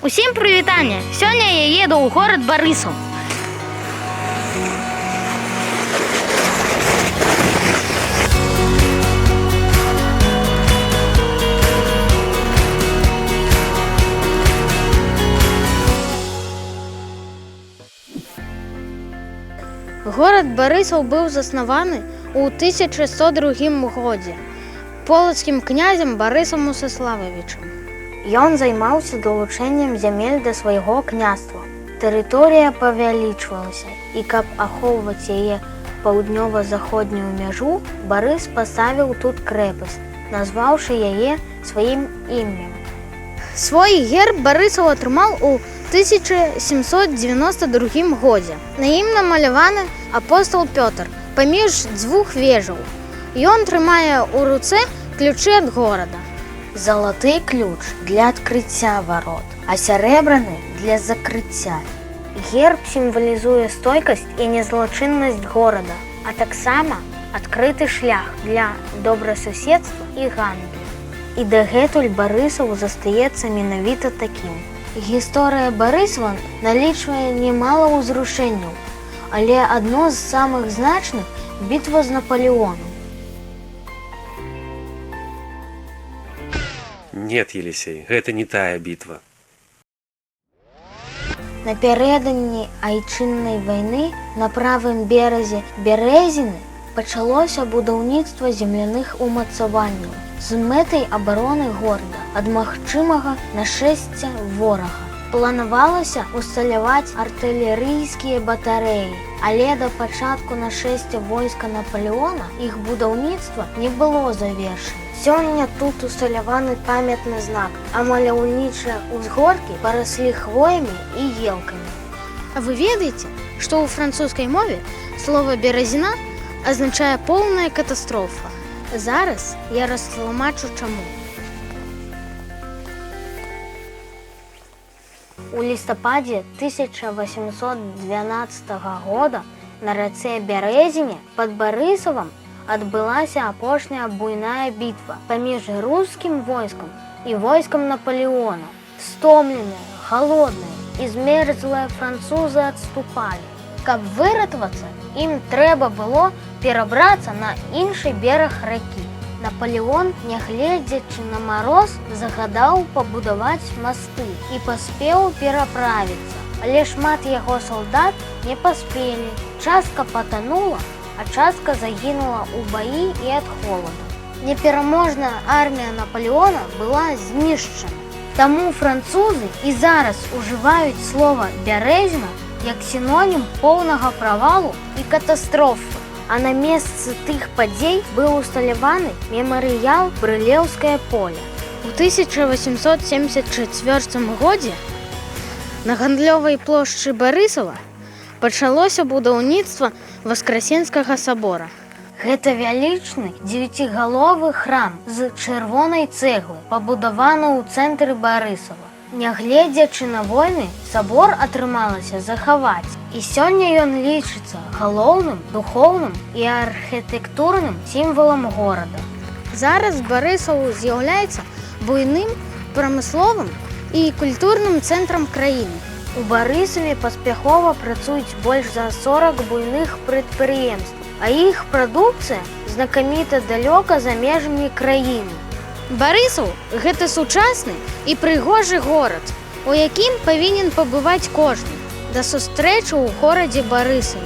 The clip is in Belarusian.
Усім прывітанне! Сёння я еду ў горад Барысаў. Горад Барысаў быў заснаваны ў 1102 годзе полацкім князем Барысам Мусаслававічам. Ён займаўся далучэннем зямель да свайго княства. Тэрыторыя павялічвалася, і каб ахоўваць яе паўднёва-заходнюю мяжу, Барыс паставіў тут крэпасць, назваўшы яе сваім імем. Свой герб Барысаў атрымаў у 1792 годзе. На ім намаляваны апостол Пётр паміж дзвюх вежаў. Ён трымае ў руцэ ключы ад горада. Залаты ключ для адкрыцця варот, а сярэбраны для закрыцця. Герб сімвалізуе стойкасць і незлачыннасць горада, а таксама адкрыты шлях для добрасуседства і гандлю. І дагэтуль Барысаў застаецца менавіта такім. Гісторыя Барысава налічвае немала ўзрушэнняў, але адно з самых значных – бітва з Наполеоном. Нет, Елисей, гэта не тая бітва. Напярэдадні айчыннай вайны на правым беразе Бярэзіны пачалося будаўніцтва земляных умацаванняў з мэтай абароны горада ад магчымага нашэсця ворага. Планавалася усталяваць артылерыйскія батарэі, але да пачатку нашэсця войска Наполеона іх будаўніцтва не было завершана. Сёння тут усталяваны памятны знак, а маляўнічыя ўзгоркі параслі хвоямі і елкамі. А вы ведаеце, што ў французскай мове слова «беразіна» азначае «поўная катастрофа». Зараз я растлумачу чаму. У лістападзе 1812 года на рацэ Бярэзіне пад Барысавам адбылася апошняя буйная бітва паміж рускім войскам і войскам Наполеона. Стомленыя, халодныя і змерзлыя французы адступалі. Каб выратавацца, ім трэба было перабрацца на іншы бераг ракі. Наполеон, нягледзячы на мароз, загадаў пабудаваць масты і паспеў пераправіцца. Але шмат яго салдат не паспелі. Частка патанула, а частка загінула ў баі і ад холаду. Непераможная армія Наполеона была знішчана. Таму французы і зараз ужываюць слова «бярэзіна» як сінонім поўнага правалу і катастрофы. А на месцы тых падзей быў усталяваны мемарыял Брылеўскае поле. У 1874 годзе на гандлёвай плошчы Барысава пачалося будаўніцтва Васкрасенскага сабора. Гэта вялічны 9-галовы храм з чырвонай цэглы, пабудаваны ў цэнтры Барысава. Нягледзячы на войны, сабор атрымалася захаваць, і сёння ён лічыцца галоўным, духоўным і архітэктурным сімвалам горада. Зараз Барысаў з'яўляецца буйным прамысловым і культурным цэнтрам краіны. У Барысаве паспяхова працуюць больш за 40 буйных прадпрыемстваў, а іх прадукцыя знакаміта далёка за межамі краіны. Барысаў – гэта сучасны і прыгожы горад, у якім павінен пабываць кожны. Да сустрэчы ў горадзе Барысаве.